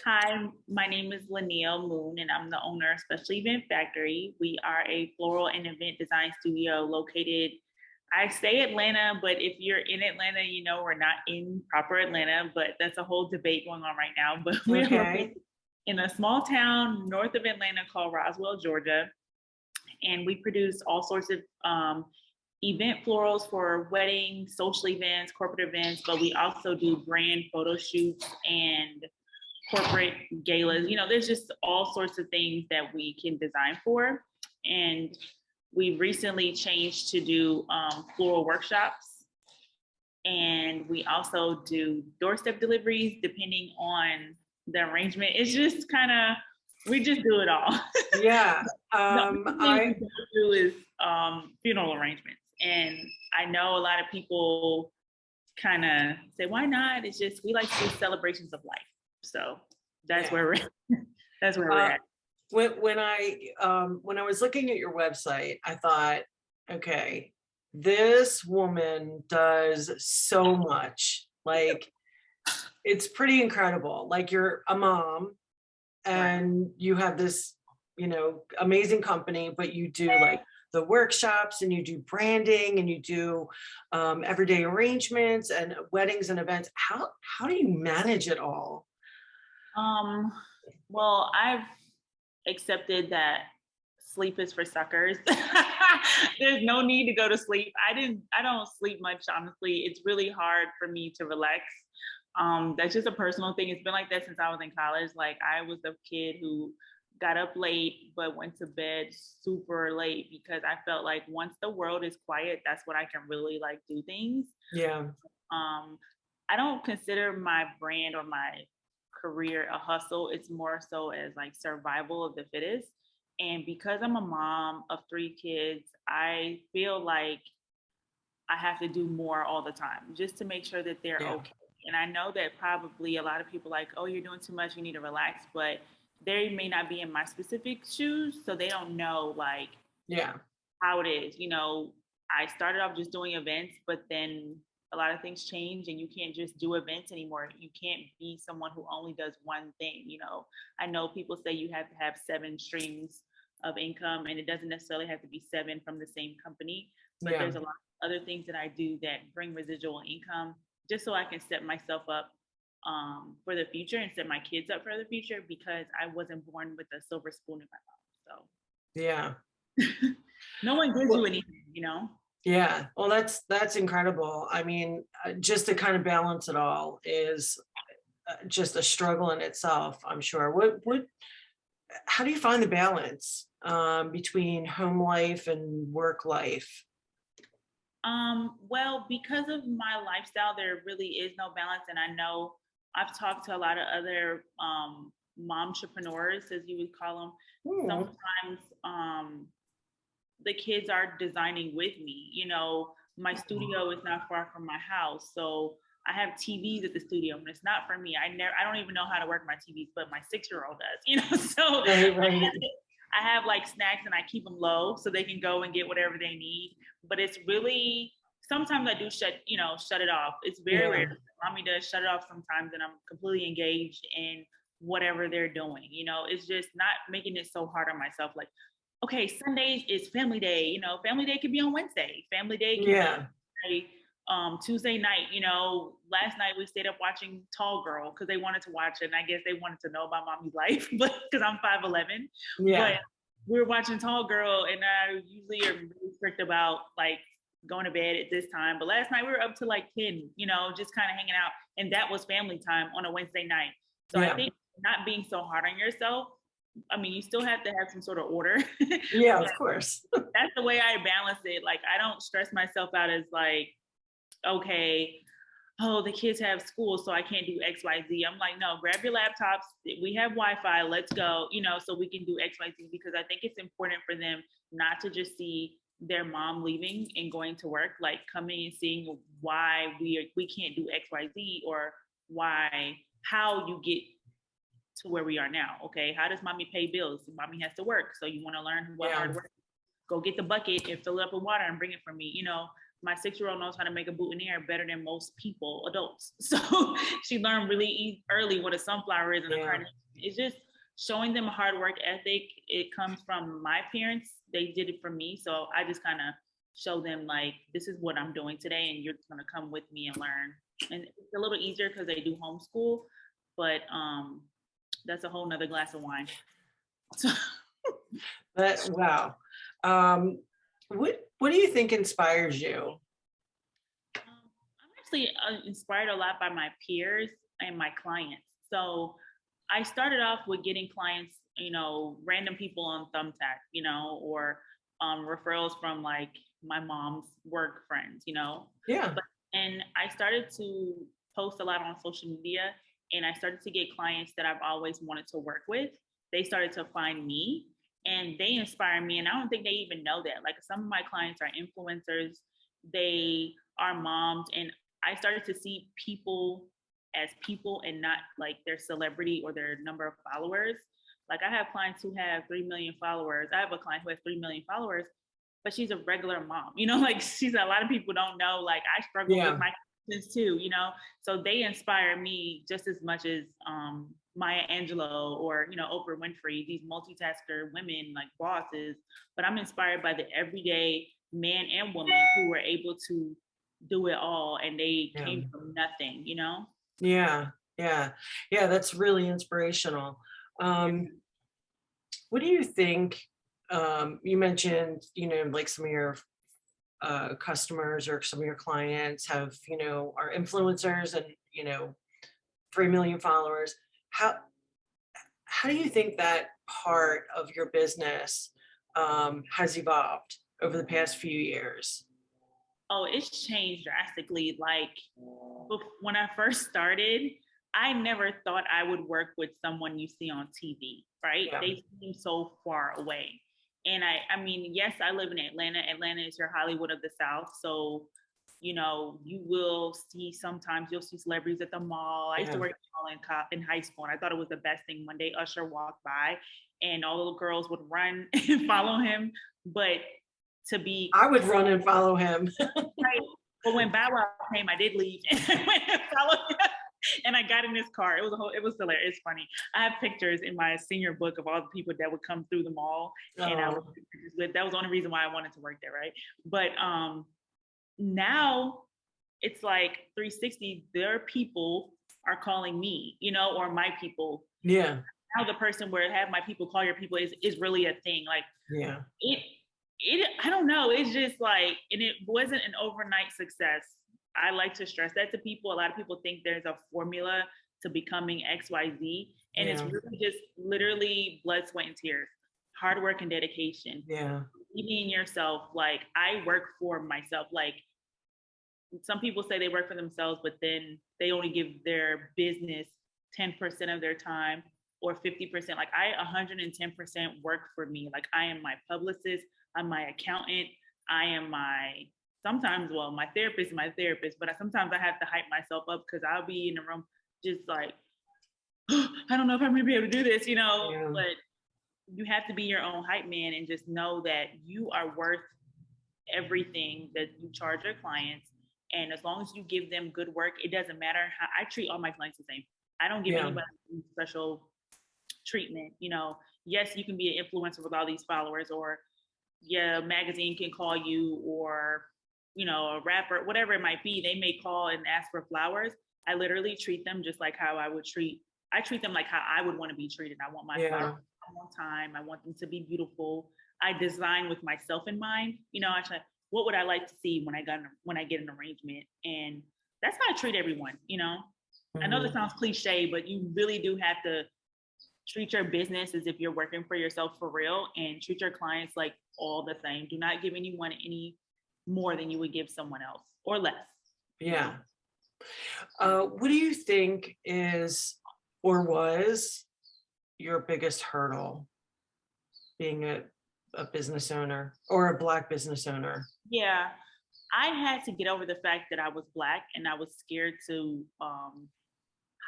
Hi, my name is Leneille Moon, and I'm the owner of Special Event Factory. We are a floral and event design studio located, I say Atlanta, but if you're in Atlanta, you know we're not in proper Atlanta, but that's a whole debate going on right now. But we're located Okay. in a small town north of Atlanta called Roswell, Georgia, and we produce all sorts of event florals for weddings, social events, corporate events, but we also do brand photo shoots and corporate galas. There's just all sorts of things that we can design for. And we recently changed to do floral workshops. And we also do doorstep deliveries depending on the arrangement. It's just kind of, we just do it all. Yeah. The only thing we I don't do is funeral arrangements. And I know a lot of people kind of say, why not? It's just, we like to do celebrations of life. So that's yeah. where we're at. That's where we're Uh, at. when I was looking at your website, I thought, okay, this woman does so much. Like, it's pretty incredible. Like, you're a mom Right. and you have this, amazing company, but you do like the workshops and you do branding and you do everyday arrangements and weddings and events. How do you manage it all? Um, well, I've accepted that sleep is for suckers. There's no need to go to sleep. I don't sleep much, honestly. It's really hard for me to relax. That's just a personal thing. It's been like that since I was in college. Like I was a kid who got up late but went to bed super late because I felt like once the world is quiet, that's when I can really like do things. Yeah. Um, I don't consider my brand or my career a hustle. It's more so as like survival of the fittest. And because I'm a mom of three kids, I feel like I have to do more all the time just to make sure that they're Yeah. okay. And I know that probably a lot of people like, oh, you're doing too much, you need to relax, but they may not be in my specific shoes, so they don't know like Yeah. how it is. I started off just doing events, but then a lot of things change and you can't just do events anymore. You can't be someone who only does one thing. I know people say you have to have 7 streams of income, and it doesn't necessarily have to be 7 from the same company, but Yeah. there's a lot of other things that I do that bring residual income just so I can set myself up for the future and set my kids up for the future because I wasn't born with a silver spoon in my mouth. Yeah. So no one gives you Well, anything. yeah. Well, that's incredible. I mean, just to kind of balance it all is just a struggle in itself, I'm sure. How do you find the balance between home life and work life? Well, because of my lifestyle, there really is no balance. And I know I've talked to a lot of other momtrepreneurs, as you would call them. Hmm. Sometimes the kids are designing with me. My studio is not far from my house. So I have TVs at the studio and it's not for me. I don't even know how to work my TVs, but my 6-year-old does. So Right, right. I have like snacks and I keep them low so they can go and get whatever they need. But it's really sometimes I do shut it off. It's very Yeah. rare. Mommy does shut it off sometimes and I'm completely engaged in whatever they're doing. It's just not making it so hard on myself. Like, okay, Sundays is family day. Family day could be on Wednesday. Family day could Yeah. be Tuesday night. Last night we stayed up watching Tall Girl because they wanted to watch it, and I guess they wanted to know about mommy's life, but because I'm 5'11", but Yeah. we were watching Tall Girl, and I usually am really strict about like going to bed at this time. But last night we were up to like 10, just kind of hanging out, and that was family time on a Wednesday night. So I Yeah. think not being so hard on yourself. I mean, you still have to have some sort of order, Yeah, but of course. that's the way I balance it. Like, I don't stress myself out as like, okay, oh, the kids have school, so I can't do X, Y, Z. I'm like, no, grab your laptops. We have Wi-Fi. Let's go, so we can do X, Y, Z, because I think it's important for them not to just see their mom leaving and going to work, like coming and seeing why we can't do X, Y, Z, or how you get to where we are now. Okay, how does mommy pay bills? Mommy has to work, so you want to learn what Yeah. hard work. Go get the bucket and fill it up with water and bring it for me. my 6-year-old knows how to make a boutonniere better than most people, adults. So she learned really early what a sunflower is and a carnation. It's just showing them a hard work ethic. It comes from my parents. They did it for me. So I just kind of show them like, this is what I'm doing today, and you're going to come with me and learn. And it's a little easier because they do homeschool, but that's a whole nother glass of wine. Wow. What do you think inspires you? I'm actually inspired a lot by my peers and my clients. So I started off with getting clients, random people on Thumbtack, or referrals from like my mom's work friends, Yeah. And I started to post a lot on social media, and I started to get clients that I've always wanted to work with. They started to find me, and they inspire me. And I don't think they even know that. Like, some of my clients are influencers, they are moms, and I started to see people as people and not like their celebrity or their number of followers. Like, I have clients who have 3 million followers. I have a client who has 3 million followers, but she's a regular mom, like a lot of people don't know, like I struggle with my kids too, so they inspire me just as much as Maya Angelou or, Oprah Winfrey, these multitasker women like bosses. But I'm inspired by the everyday man and woman who were able to do it all, and they came from nothing, Yeah, that's really inspirational. What do you think? You mentioned, like some of your customers or some of your clients have, are influencers and, 3 million followers. How do you think that part of your business has evolved over the past few years? Oh, it's changed drastically. Like, when I first started, I never thought I would work with someone you see on TV, right? Yeah. They seem so far away. And I mean, yes, I live in Atlanta. Atlanta is your Hollywood of the South. So, you will see, sometimes you'll see celebrities at the mall. I used to work at the mall in high school, and I thought it was the best thing. One day, Usher walked by, and all the little girls would run and follow him. But I would run and follow him. Right. But when Bow Wow came, I did leave and went and followed him. And I got in his car. It was hilarious. It's funny. I have pictures in my senior book of all the people that would come through the mall, and I was with. That was the only reason why I wanted to work there, right? But now it's like 360. Their people are calling me, or my people. Yeah. Now the person where have my people call your people is really a thing. Like, I don't know. It's just like, and it wasn't an overnight success. I like to stress that to people. A lot of people think there's a formula to becoming XYZ, and it's really just literally blood, sweat, and tears, hard work and dedication. Yeah. Believing in yourself. Like, I work for myself. Like, some people say they work for themselves, but then they only give their business 10% of their time or 50%. Like, I 110% work for me. Like, I am my publicist, I'm my accountant, I am my therapist is my therapist, but sometimes I have to hype myself up because I'll be in the room just like, oh, I don't know if I'm gonna be able to do this, but you have to be your own hype man and just know that you are worth everything that you charge your clients. And as long as you give them good work, it doesn't matter how. I treat all my clients the same. I don't give anybody special treatment. Yes, you can be an influencer with all these followers, or a magazine can call you, or a rapper, whatever it might be. They may call and ask for flowers. I literally treat them just like how I treat them like how I would want to be treated. I want my flowers on time. I want them to be beautiful. I design with myself in mind. I try, what would I like to see when I get an arrangement? And that's how I treat everyone. I know that sounds cliche, but you really do have to treat your business as if you're working for yourself for real, and treat your clients like all the same. Do not give anyone any more than you would give someone else, or less. Yeah. What do you think is or was your biggest hurdle being a business owner, or a Black business owner? Yeah, I had to get over the fact that I was Black, and I was scared to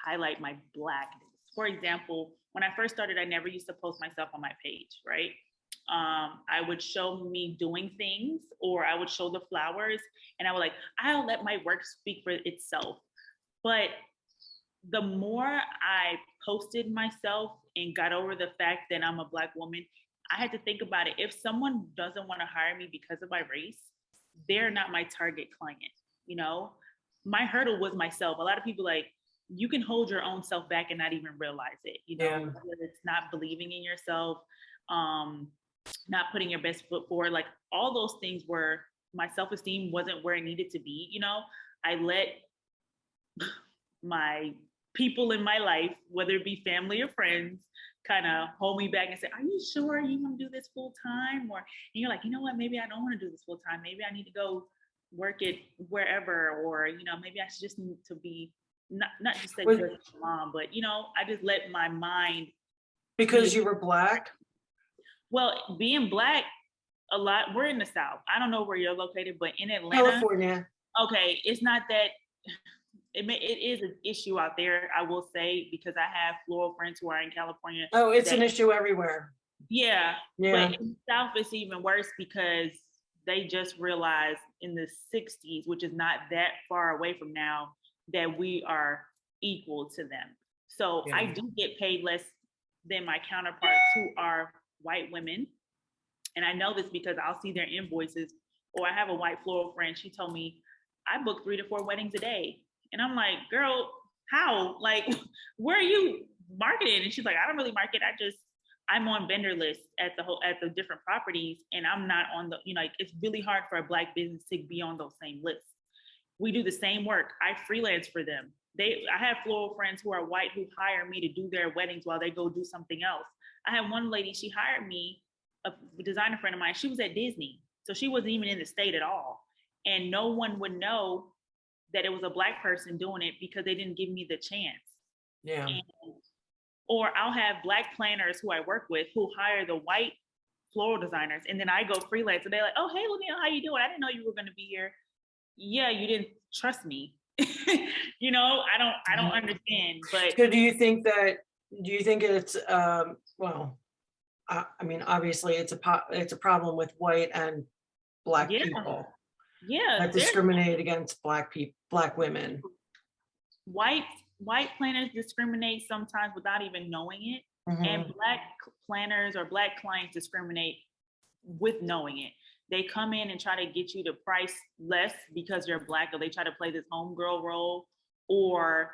highlight my Blackness. For example, when I first started, I never used to post myself on my page, right? I would show me doing things, or I would show the flowers, and I would like, I'll let my work speak for itself. But the more I posted myself and got over the fact that I'm a Black woman, I had to think about it. If someone doesn't want to hire me because of my race, they're not my target client. You know, my hurdle was myself. A lot of people like, you can hold your own self back and not even realize it. You know, Yeah. whether it's not believing in yourself, not putting your best foot forward, like all those things were, my self-esteem wasn't where it needed to be. You know, I let my people in my life, whether it be family or friends, kind of hold me back and say, are you sure you want to do this full time? Or, and you're like, you know what, maybe I don't want to do this full time. Maybe I need to go work it wherever, or, you know, maybe I should just need to be not just say good mom, but, you know, I just let my mind. Because you were Black? Well, being Black, a lot, we're in the South. I don't know where you're located, but in Atlanta, California. Okay, it's not that. It is an issue out there, I will say, because I have floral friends who are in California. Oh, it's an issue everywhere. Yeah, Yeah. but in the South, it's even worse because they just realized in the 60s, which is not that far away from now, that we are equal to them. So Yeah. I do get paid less than my counterparts who are white women. And I know this because I'll see their invoices, or I have a white floral friend. She told me, I book 3 to 4 weddings a day. And I'm like, girl, how? Like, where are you marketing? And she's like, I don't really market. I'm on vendor lists at the different properties, and I'm not on the, you know, like, it's really hard for a Black business to be on those same lists. We do the same work. I freelance for them. I have floral friends who are white who hire me to do their weddings while they go do something else. I have one lady, she hired me, a designer friend of mine. She was at Disney, so she wasn't even in the state at all, and no one would know that it was a Black person doing it because they didn't give me the chance. Yeah. Or I'll have Black planners who I work with who hire the white floral designers, and then I go freelance, and they're like, "Oh, hey, Leneille, how you doing? I didn't know you were going to be here." Yeah, you didn't trust me. You know, I don't understand. But so do you think it's well, I mean, obviously it's a problem with white and Black people that discriminate against Black women. White planners discriminate sometimes without even knowing it, and Black planners or Black clients discriminate with knowing it. They come in and try to get you to price less because you're Black, or they try to play this homegirl role, or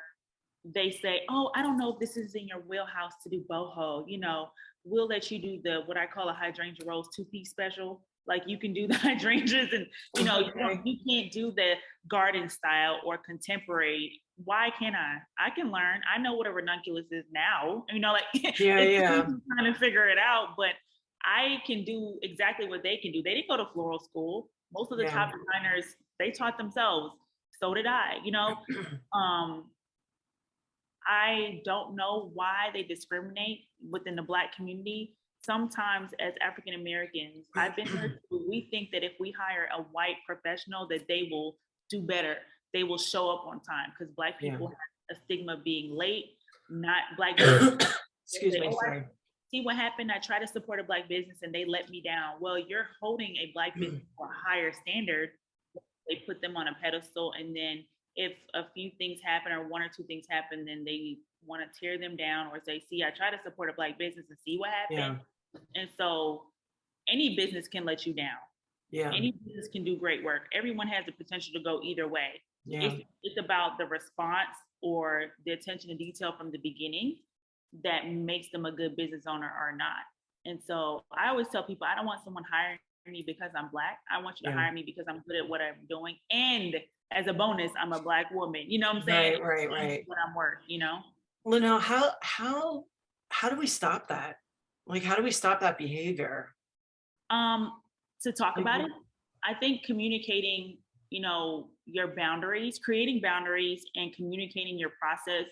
they say, oh, I don't know if this is in your wheelhouse to do boho. You know, we'll let you do what I call a hydrangea rose 2-piece special. Like, you can do the hydrangeas, and you know, you can't do the garden style or contemporary. Why can't I? I can learn. I know what a ranunculus is now. You know, like, I'm trying to figure it out, but I can do exactly what they can do. They didn't go to floral school. Most of the top designers, they taught themselves. So did I. You know, I don't know why they discriminate within the Black community. Sometimes as African Americans, I've been there too, we think that if we hire a white professional that they will do better. They will show up on time, because Black people have a stigma of being late, not Black people. Excuse me, sorry. See what happened? I try to support a Black business and they let me down. Well, you're holding a Black business to a higher standard. They put them on a pedestal, and then if a few things happen or 1 or 2 things happen, then they want to tear them down or say, see, I try to support a Black business and see what happened. And so any business can let you down. Any business can do great work. Everyone has the potential to go either way. It's about the response or the attention to detail from the beginning that makes them a good business owner or not. And so I always tell people, I don't want someone hiring me because I'm Black. I want you to hire me because I'm good at what I'm doing. And as a bonus, I'm a Black woman. You know what I'm saying? Right. What I'm worth, you know? Leneille, how do we stop that? Like, how do we stop that behavior? To talk about it. I think communicating, you know, your boundaries, creating boundaries and communicating your process.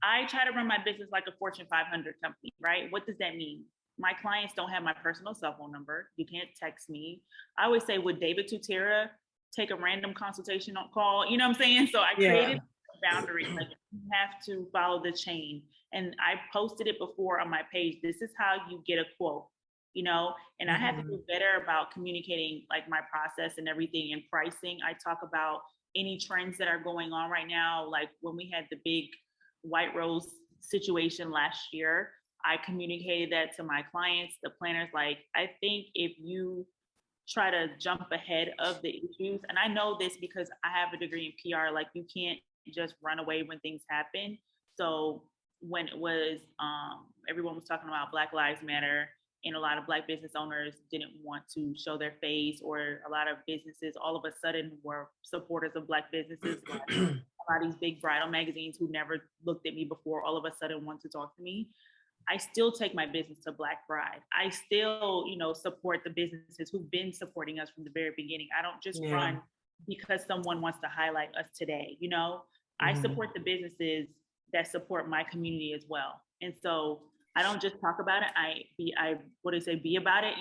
I try to run my business like a Fortune 500 company, right? What does that mean? My clients don't have my personal cell phone number. You can't text me. I always say, would David Tutera take a random consultation call? You know what I'm saying? So I created a boundary. Like, you have to follow the chain. And I posted it before on my page. This is how you get a quote. and I have to do better about communicating like my process and everything and pricing. I talk about any trends that are going on right now. Like when we had the big white rose situation last year, I communicated that to my clients, the planners, like, I think if you try to jump ahead of the issues, and I know this because I have a degree in PR, like you can't just run away when things happen. So when it was, everyone was talking about Black Lives Matter, and a lot of Black business owners didn't want to show their face, or a lot of businesses all of a sudden were supporters of Black businesses. Like a lot of these big bridal magazines who never looked at me before all of a sudden want to talk to me. I still take my business to Black Bride. I still, support the businesses who've been supporting us from the very beginning. I don't just run because someone wants to highlight us today. I support the businesses that support my community as well. And so I don't just talk about it. Be about it.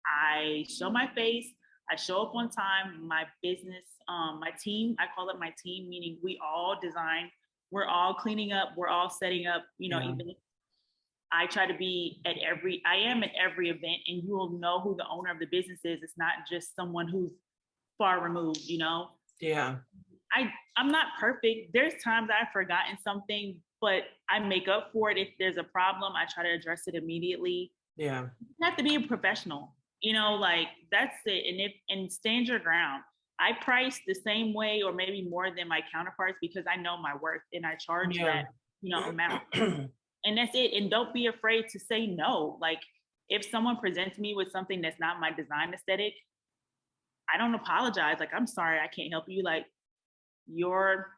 I show my face. I show up on time. My business, my team, I call it my team, meaning we all design, we're all cleaning up, we're all setting up, even if I try to be I am at every event, and you will know who the owner of the business is. It's not just someone who's far removed, Yeah. I'm not perfect. There's times I've forgotten something, but I make up for it. If there's a problem, I try to address it immediately. Yeah. You have to be a professional, like that's it. And stand your ground. I price the same way or maybe more than my counterparts because I know my worth and I charge that, amount. And that's it. And don't be afraid to say no. Like if someone presents me with something that's not my design aesthetic, I don't apologize. Like, I'm sorry, I can't help you. Like your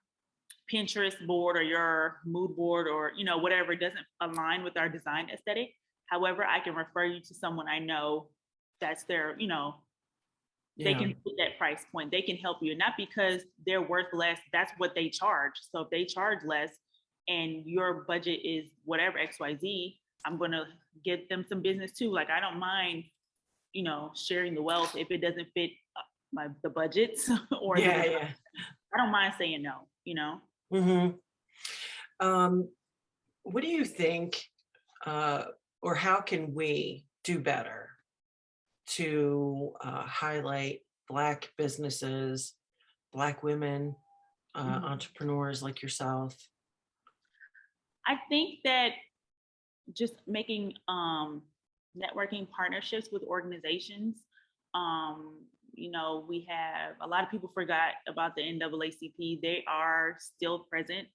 Pinterest board or your mood board or, whatever doesn't align with our design aesthetic. However, I can refer you to someone I know that's their, they can put that price point. They can help you. Not because they're worth less, that's what they charge. So if they charge less, and your budget is whatever XYZ, I'm going to get them some business too. Like I don't mind, sharing the wealth if it doesn't fit the budgets or I don't mind saying no. What do you think, or how can we do better to highlight Black businesses, Black women, entrepreneurs like yourself? I think that just making networking partnerships with organizations. We have a lot of people forgot about the NAACP. They are still present.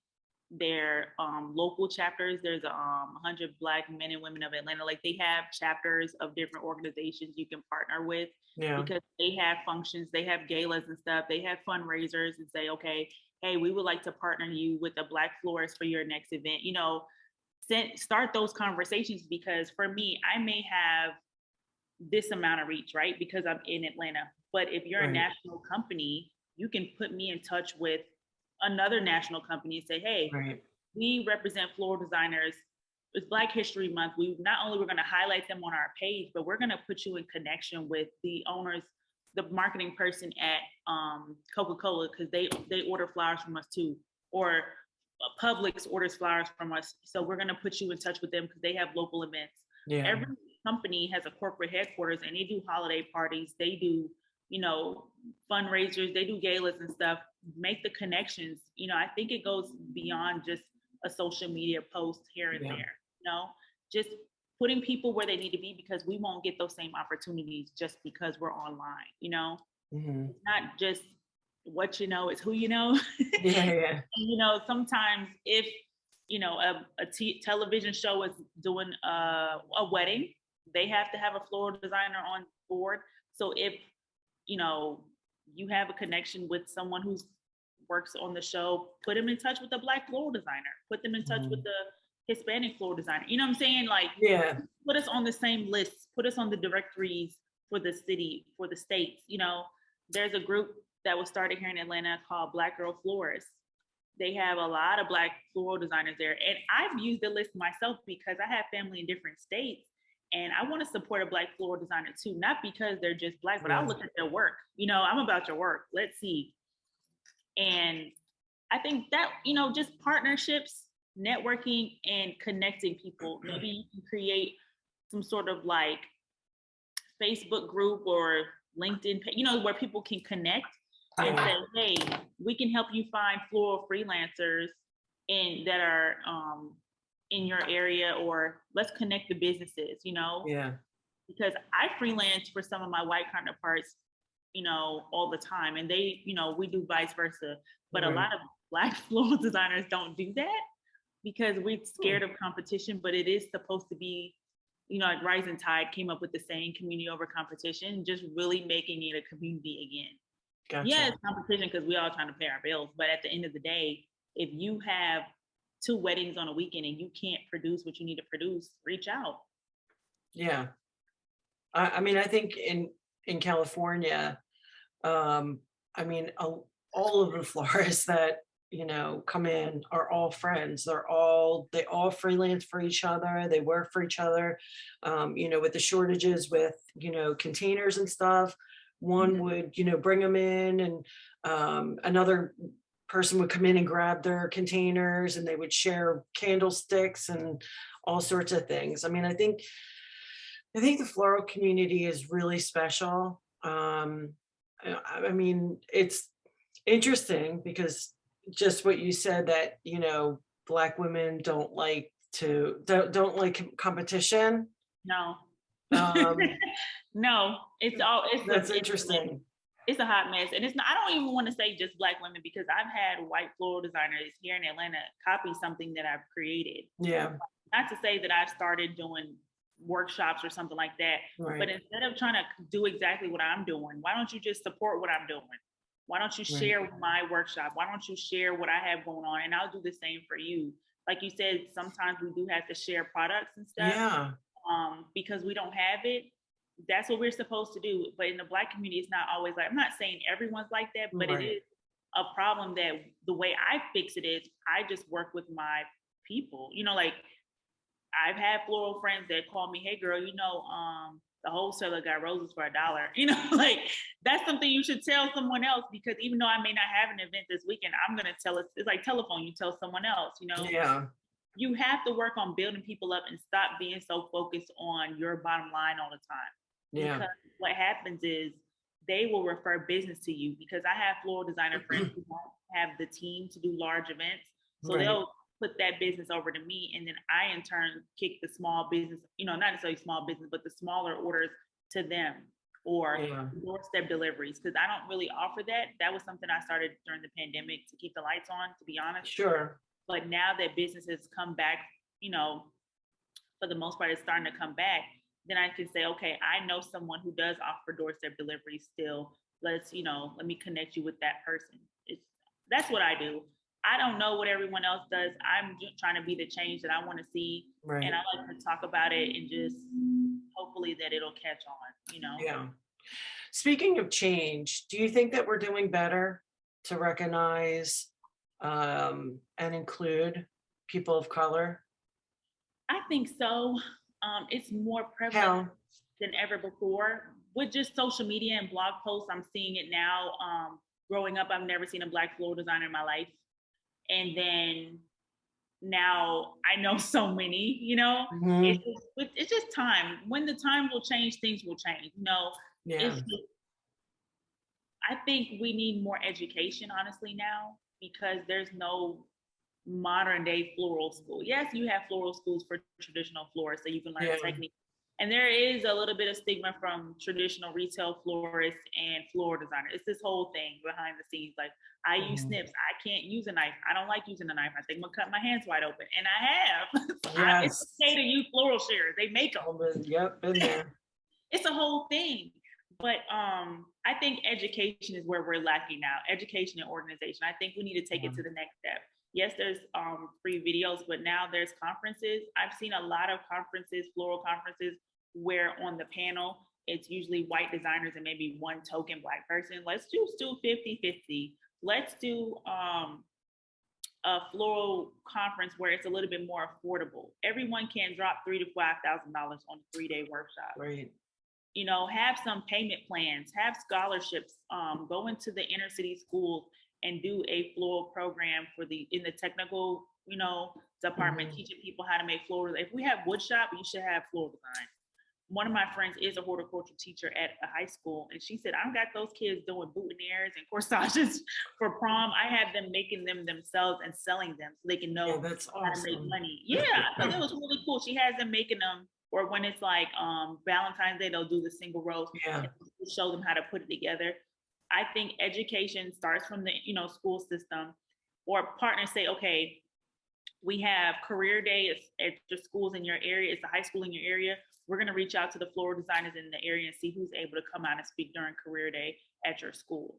Their local chapters, there's 100 Black men and women of Atlanta. Like they have chapters of different organizations you can partner with because they have functions, they have galas and stuff. They have fundraisers and say, okay, hey, we would like to partner you with a Black florist for your next event. Start those conversations because for me, I may have this amount of reach, right? Because I'm in Atlanta. But if you're a national company, you can put me in touch with another national company and say, hey, we represent floral designers. It's Black History Month. We're going to highlight them on our page, but we're going to put you in connection with the owners, the marketing person at Coca-Cola, because they order flowers from us too. Or Publix orders flowers from us. So we're going to put you in touch with them because they have local events. Every company has a corporate headquarters and they do holiday parties. They do, fundraisers, they do galas and stuff. Make the connections. I think it goes beyond just a social media post here and there, just putting people where they need to be because we won't get those same opportunities just because we're online, It's not just what you know, it's who you know. Sometimes if, a television show is doing a wedding, they have to have a floral designer on board. So if, you have a connection with someone who works on the show, put them in touch with a Black floral designer, put them in touch with the Hispanic floral designer. You know what I'm saying? Like, put us on the same list, put us on the directories for the city, for the states. There's a group that was started here in Atlanta called Black Girl Florists. They have a lot of Black floral designers there. And I've used the list myself because I have family in different states. And I want to support a Black floral designer too, not because they're just Black, but I'll look at their work. I'm about your work. Let's see. And I think that, just partnerships, networking, and connecting people. Maybe you can create some sort of like Facebook group or LinkedIn, where people can connect and say, hey, we can help you find floral freelancers that are in your area, or let's connect the businesses, Yeah. because I freelance for some of my white counterparts, all the time. And they, we do vice versa. But a lot of Black floral designers don't do that because we're scared of competition, but it is supposed to be, like Rising Tide came up with the saying, community over competition, just really making it a community again. Gotcha. Yeah, it's competition because we all trying to pay our bills. But at the end of the day, if you have 2 weddings on a weekend and you can't produce what you need to produce, reach out. Yeah. I mean, I think in California, I mean, all of the florists that, come in are all friends. They all freelance for each other. They work for each other. With the shortages with, containers and stuff, one would, bring them in, and another person would come in and grab their containers, and they would share candlesticks and all sorts of things. I mean, I think the floral community is really special. I mean, it's interesting because just what you said, that, Black women don't like competition. No. No, that's interesting. It's a hot mess. And I don't even want to say just Black women, because I've had white floral designers here in Atlanta copy something that I've created. Yeah. Not to say that I've started doing workshops or something like that, but instead of trying to do exactly what I'm doing, why don't you just support what I'm doing? Why don't you share my workshop? Why don't you share what I have going on? And I'll do the same for you. Like you said, sometimes we do have to share products and stuff. Yeah. Because we don't have it. That's what we're supposed to do. But in the Black community, it's not always like, I'm not saying everyone's like that, but it is a problem that the way I fix it is I just work with my people. Like I've had floral friends that call me, hey girl, the wholesaler got roses for $1. Like that's something you should tell someone else, because even though I may not have an event this weekend, I'm going to tell it. It's like telephone, you tell someone else, Yeah. You have to work on building people up and stop being so focused on your bottom line all the time. Yeah. Because what happens is they will refer business to you, because I have floral designer friends who don't have the team to do large events. So they'll put that business over to me, and then I in turn kick the small business, not necessarily small business, but the smaller orders to them, or doorstep deliveries, because I don't really offer that. That was something I started during the pandemic to keep the lights on, to be honest. Sure. But now that businesses come back, for the most part, it's starting to come back, then I can say, okay, I know someone who does offer doorstep delivery still. Let me connect you with that person. That's what I do. I don't know what everyone else does. I'm just trying to be the change that I want to see. And I like to talk about it and just hopefully that it'll catch on, Yeah. Speaking of change, do you think that we're doing better to recognize and include people of color? I think so. It's more prevalent than ever before. With just social media and blog posts, I'm seeing it now. Growing up, I've never seen a Black floral designer in my life. And then now I know so many, it's just time. When the time will change, things will change. I think we need more education, honestly, now, because there's no modern day floral school. Yes, you have floral schools for traditional florists, so you can learn technique. And there is a little bit of stigma from traditional retail florists and floral designers. It's this whole thing behind the scenes. Like, I use snips. I can't use a knife. I don't like using a knife. I think I'm gonna cut my hands wide open. And I have. It's okay to use floral shears. They make them. Yep, been there. It's a whole thing. But I think education is where we're lacking now. Education and organization. I think we need to take it to the next step. Yes, there's free videos, but now there's conferences. I've seen a lot of conferences, floral conferences, where on the panel, it's usually white designers and maybe one token Black person. Let's just do 50-50. Let's do a floral conference where it's a little bit more affordable. Everyone can drop $3,000 to $5,000 on a 3-day workshop. Right. Have some payment plans, have scholarships, go into the inner city schools and do a floral program in the technical, department, teaching people how to make floral. If we have wood shop, you should have floral design. one of my friends is a horticulture teacher at a high school, and she said, I've got those kids doing boutonnieres and corsages for prom. I have them making them themselves and selling them so they can know that's how to make awesome. money. Yeah, I thought that was really cool. She has them making them, or when it's like Valentine's Day, they'll do the single rows Yeah. and show them how to put it together. I think education starts from the school system, or partners say, okay, we have career day at your schools in your area. It's a high school in your area. We're going to reach out to the floral designers in the area and see who's able to come out and speak during career day at your school.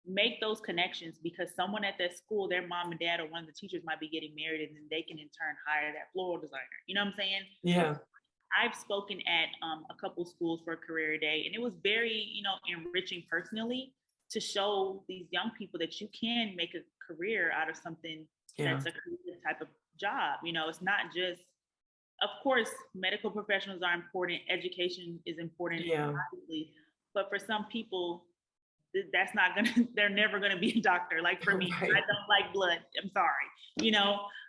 Make those connections, because someone at that school, their mom and dad or one of the teachers might be getting married, and then they can in turn hire that floral designer. You know what I'm saying? Yeah. I've spoken at a couple schools for career day, and it was very, enriching personally to show these young people that you can make a career out of something that's a creative type of job. It's not just, of course, medical professionals are important, education is important, obviously, but for some people, that's not they're never gonna be a doctor. Like for me, right. I don't like blood. I'm sorry.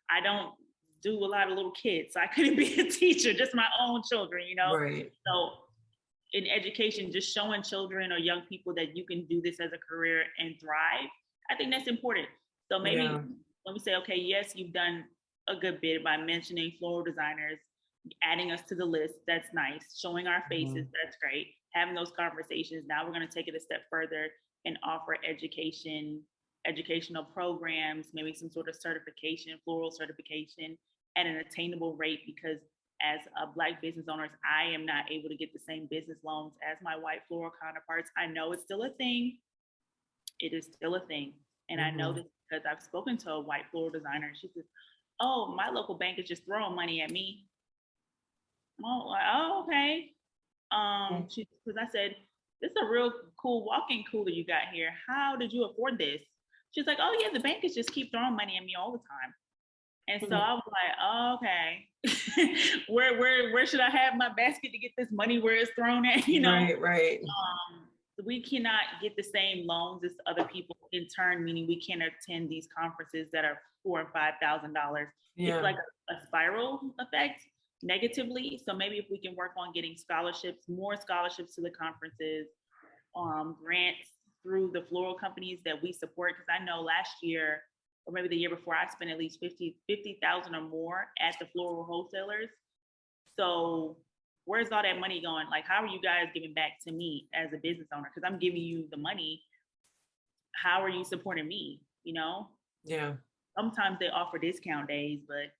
I don't do a lot of little kids, so I couldn't be a teacher, just my own children, Right. So in education, just showing children or young people that you can do this as a career and thrive, I think that's important. So maybe when we say, okay, yes, you've done a good bit by mentioning floral designers, adding us to the list, that's nice. Showing our faces, that's great. Having those conversations. Now we're going to take it a step further and offer educational programs, maybe some sort of certification, floral certification at an attainable rate, because as a Black business owners, I am not able to get the same business loans as my white floral counterparts. I know it's still a thing. It is still a thing. And I know this because I've spoken to a white floral designer. She says, oh, my local bank is just throwing money at me. Oh, okay. Because I said, this is a real cool walk-in cooler you got here. How did you afford this? She's like, oh yeah, the bankers just keep throwing money at me all the time. And so I was like, oh, okay, where should I have my basket to get this money where it's thrown at? Right. We cannot get the same loans as other people in turn, meaning we can't attend these conferences that are $4,000 and $5,000. It's like a spiral effect negatively. So maybe if we can work on getting scholarships, more scholarships to the conferences, grants through the floral companies that we support. Because I know last year, or maybe the year before, I spent at least 50,000 or more at the floral wholesalers. So where's all that money going? Like, how are you guys giving back to me as a business owner? Because I'm giving you the money. How are you supporting me? Yeah. Sometimes they offer discount days, but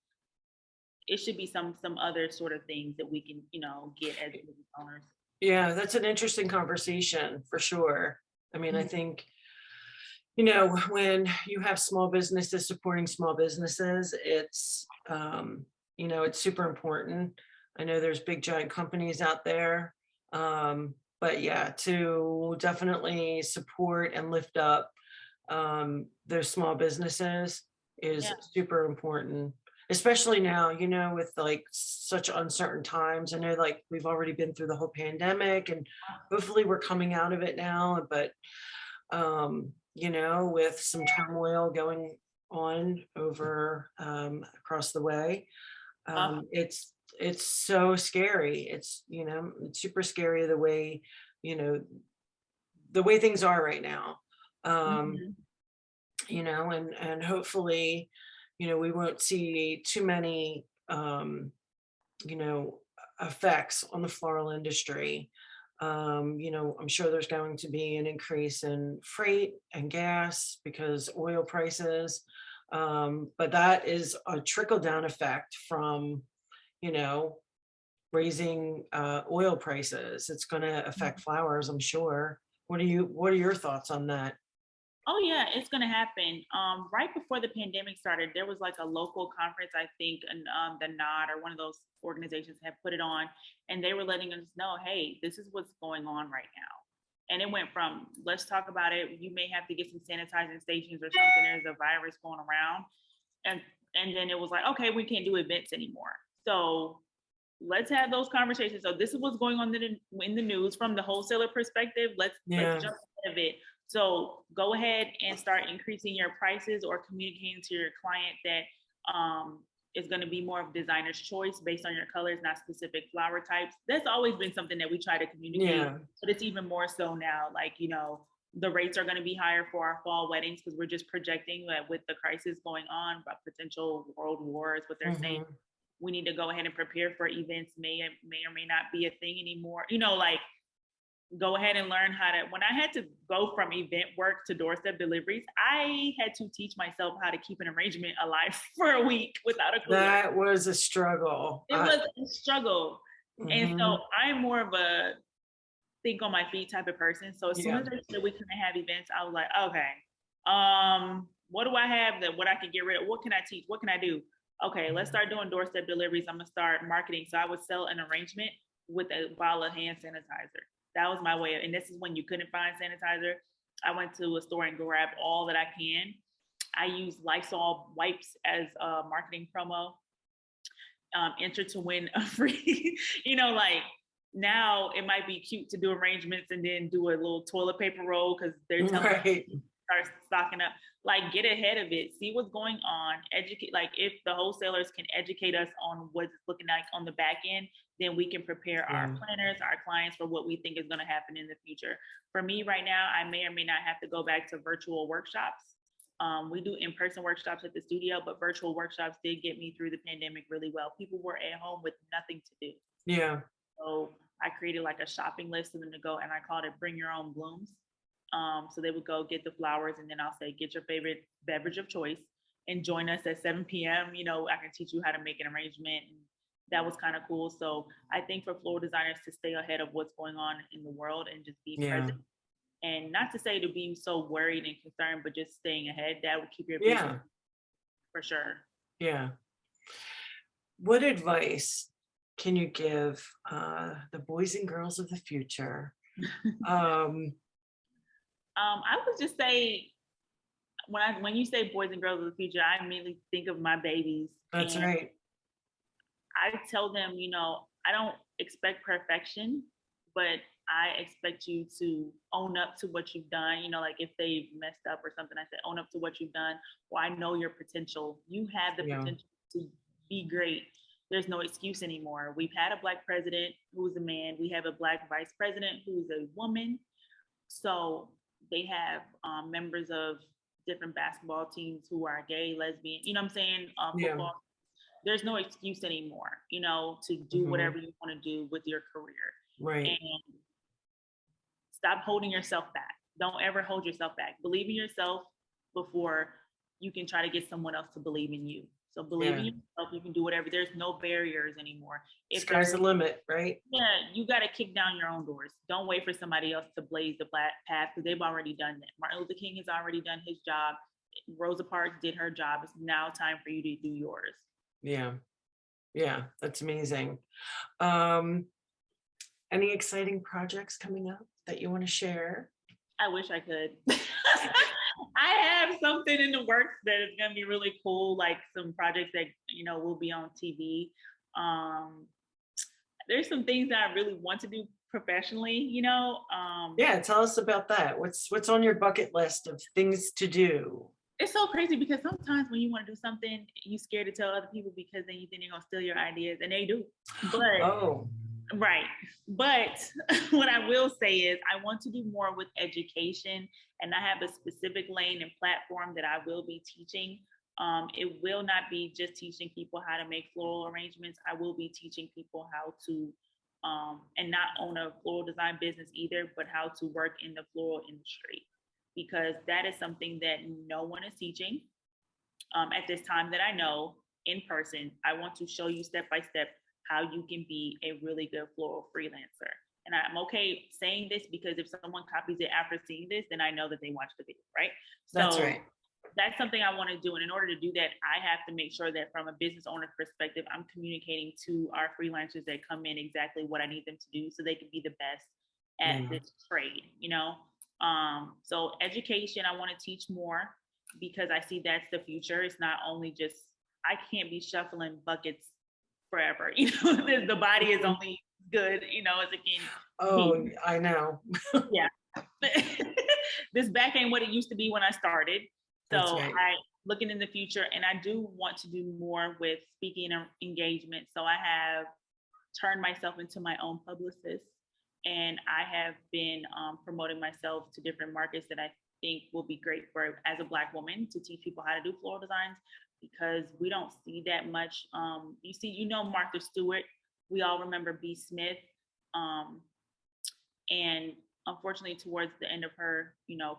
it should be some other sort of things that we can, get as business owners. Yeah, that's an interesting conversation for sure. I mean, I think, when you have small businesses supporting small businesses, it's, it's super important. I know there's big giant companies out there. But yeah, to definitely support and lift up those small businesses is super important, especially now, with like such uncertain times. I know like we've already been through the whole pandemic and hopefully we're coming out of it now, but with some turmoil going on over across the way, it's so scary. It's it's super scary the way things are right now. And hopefully we won't see too many effects on the floral industry. I'm sure there's going to be an increase in freight and gas because oil prices, but that is a trickle down effect from raising oil prices. It's going to affect flowers, I'm sure. What are your thoughts on that? Oh yeah, it's gonna happen. Right before the pandemic started, there was like a local conference, I think, and the Nod or one of those organizations had put it on, and they were letting us know, hey, this is what's going on right now. And it went from, let's talk about it. You may have to get some sanitizing stations or something. There's a virus going around, and then it was like, okay, we can't do events anymore. So let's have those conversations. So this is what's going on in the news from the wholesaler perspective. Let's jump ahead of it. So go ahead and start increasing your prices or communicating to your client that is going to be more of designer's choice based on your colors, not specific flower types. That's always been something that we try to communicate, but it's even more so now. Like, you know, the rates are going to be higher for our fall weddings because we're just projecting that with the crisis going on about potential world wars, what they're saying, we need to go ahead and prepare for events may or may not be a thing anymore. You know, like, go ahead and learn how to, when I had to go from event work to doorstep deliveries, I had to teach myself how to keep an arrangement alive for a week without a clue. That was a struggle. It was a struggle. And so I'm more of a think on my feet type of person. So as soon as they said we couldn't have events, I was like, okay, what do I have that what I can get rid of? What can I teach? What can I do? Okay, let's start doing doorstep deliveries. I'm gonna start marketing. So I would sell an arrangement with a bottle of hand sanitizer. That was my way of, and this is when you couldn't find sanitizer. I went to a store and grabbed all that I can. I use Lysol wipes as a marketing promo. Enter to win a free, you know, like now it might be cute to do arrangements and then do a little toilet paper roll because they're telling you to start stocking up. Like, get ahead of it, see what's going on, educate. Like, if the wholesalers can educate us on what it's looking like on the back end, then we can prepare our planners, our clients for what we think is going to happen in the future. For me right now, I may or may not have to go back to virtual workshops. We do in-person workshops at the studio, but virtual workshops did get me through the pandemic really well. People were at home with nothing to do. Yeah. So I created like a shopping list for them to go, and I called it Bring Your Own Blooms. So they would go get the flowers, and then I'll say, get your favorite beverage of choice and join us at 7 p.m. You know, I can teach you how to make an arrangement. And that was kind of cool. So I think for floral designers to stay ahead of what's going on in the world and just be present. And not to say to be so worried and concerned, but just staying ahead, that would keep your business for sure. Yeah. What advice can you give the boys and girls of the future? I would just say, when you say boys and girls of the future, I immediately think of my babies. That's right. I tell them, you know, I don't expect perfection, but I expect you to own up to what you've done. You know, like if they messed up or something, I said, own up to what you've done. Well, I know your potential. You have the potential to be great. There's no excuse anymore. We've had a Black president who's a man. We have a Black vice president who's a woman. So they have members of different basketball teams who are gay, lesbian, you know what I'm saying? Football. There's no excuse anymore, you know, to do whatever you want to do with your career. Right. And stop holding yourself back. Don't ever hold yourself back. Believe in yourself before you can try to get someone else to believe in you. So believe in yourself. You can do whatever. There's no barriers anymore. Sky's the limit, right? Yeah, you got to kick down your own doors. Don't wait for somebody else to blaze the path because they've already done that. Martin Luther King has already done his job. Rosa Parks did her job. It's now time for you to do yours. Yeah. Yeah, that's amazing. Any exciting projects coming up that you want to share? I wish I could. I have something in the works that is going to be really cool, like some projects that, you know, will be on TV. There's some things that I really want to do professionally, you know. Yeah, tell us about that. What's on your bucket list of things to do? It's so crazy because sometimes when you want to do something, you're scared to tell other people because then you think they're going to steal your ideas, and they do. But right. But what I will say is I want to do more with education, and I have a specific lane and platform that I will be teaching. It will not be just teaching people how to make floral arrangements. I will be teaching people how to, and not own a floral design business either, but how to work in the floral industry, because that is something that no one is teaching at this time that I know in person. I want to show you step by step how you can be a really good floral freelancer. And I'm okay saying this because if someone copies it after seeing this, then I know that they watched the video, right? That's right. That's something I want to do. And in order to do that, I have to make sure that from a business owner perspective, I'm communicating to our freelancers that come in exactly what I need them to do so they can be the best at this trade, you know? So education, I want to teach more because I see that's the future. It's not only just, I can't be shuffling buckets forever. You know, the body is only good, you know, as it can. Oh, I know. Yeah. This back ain't what it used to be when I started. So right. looking in the future, and I do want to do more with speaking engagement. So I have turned myself into my own publicist, and I have been promoting myself to different markets that I think will be great for, as a Black woman, to teach people how to do floral designs, because we don't see that much. You see, Martha Stewart. We all remember B. Smith, and unfortunately, towards the end of her,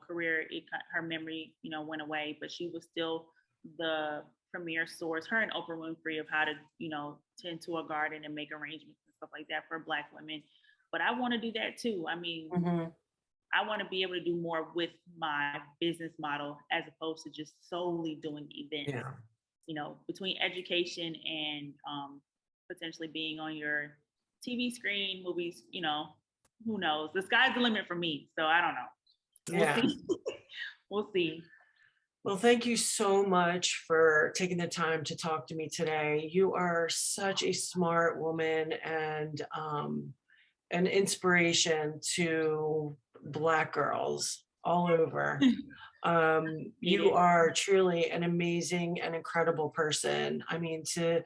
career, her memory, went away. But she was still the premier source, her and Oprah Winfrey, of how to, tend to a garden and make arrangements and stuff like that for Black women. But I want to do that too. I mean, I want to be able to do more with my business model as opposed to just solely doing events. Yeah. Between education and potentially being on your TV screen, movies, who knows? The sky's the limit for me. So I don't know. We'll see. We'll see. Well, thank you so much for taking the time to talk to me today. You are such a smart woman and an inspiration to Black girls all over. You are truly an amazing and incredible person. I mean, to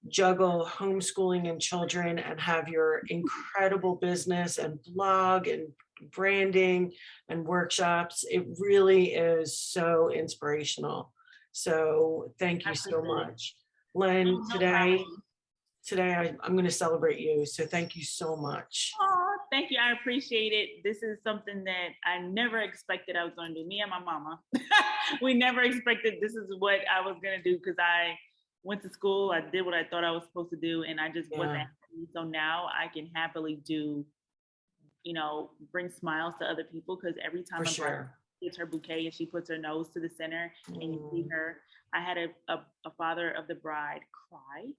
juggle homeschooling and children and have your incredible business and blog and branding and workshops, it really is so inspirational. So thank you so much. Len, today I'm going to celebrate you. So thank you so much. Oh, thank you. I appreciate it. This is something that I never expected I was going to do. Me and my mama, we never expected this is what I was going to do, because I went to school, I did what I thought I was supposed to do, and I just wasn't happy. So now I can happily do, bring smiles to other people, because every time a bride gets her bouquet and she puts her nose to the center and you see her. I had a father of the bride cry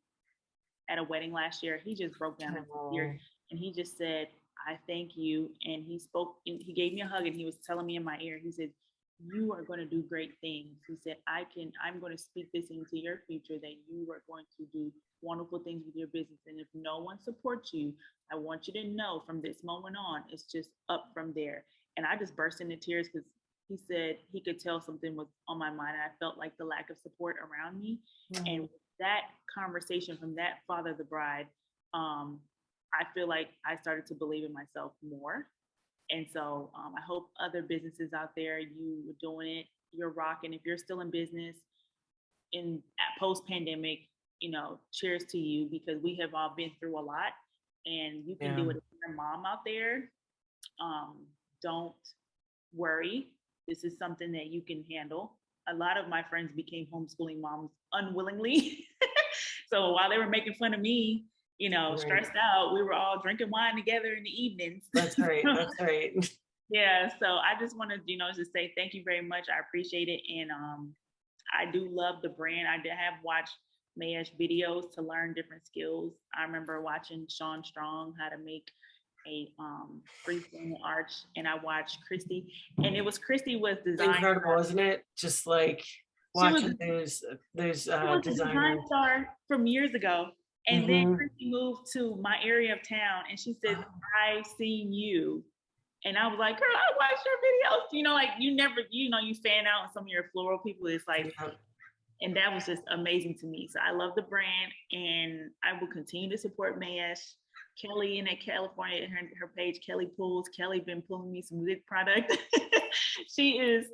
at a wedding last year. He just broke down in tears, and he just said, "I thank you." And he gave me a hug, and he was telling me in my ear, he said, "You are going to do great things." He said, I'm going to speak this into your future, that you are going to do wonderful things with your business. And if no one supports you, I want you to know from this moment on, it's just up from there. And I just burst into tears, because he said he could tell something was on my mind. And I felt like the lack of support around me. And that conversation from that father of the bride, I feel like I started to believe in myself more. And so I hope other businesses out there, you are doing it, you're rocking. If you're still in business post-pandemic, cheers to you, because we have all been through a lot, and you can do it. If you're a mom out there, don't worry. This is something that you can handle. A lot of my friends became homeschooling moms unwillingly. So while they were making fun of me, stressed out, we were all drinking wine together in the evenings. That's right. That's right. Yeah. So I just want to, just say thank you very much. I appreciate it. And I do love the brand. I did have watched Mayesh videos to learn different skills. I remember watching Sean Strong, how to make a freestanding arch, and I watched Christy, and Christy was designed. Incredible, isn't it? Just like watching those design star from years ago. And then Christy moved to my area of town, and she says, "I seen you." And I was like, "Girl, I watched your videos." Like you never, you fan out on some of your floral people. It's like, and that was just amazing to me. So I love the brand, and I will continue to support Mayesh. Kelly in California, her page, Kelly Pulls. Kelly been pulling me some good product. She is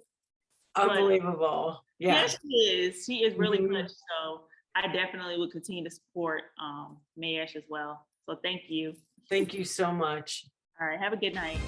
unbelievable. Yes, she is. She is really good. So I definitely would continue to support Mayesh as well. So thank you. Thank you so much. All right. Have a good night.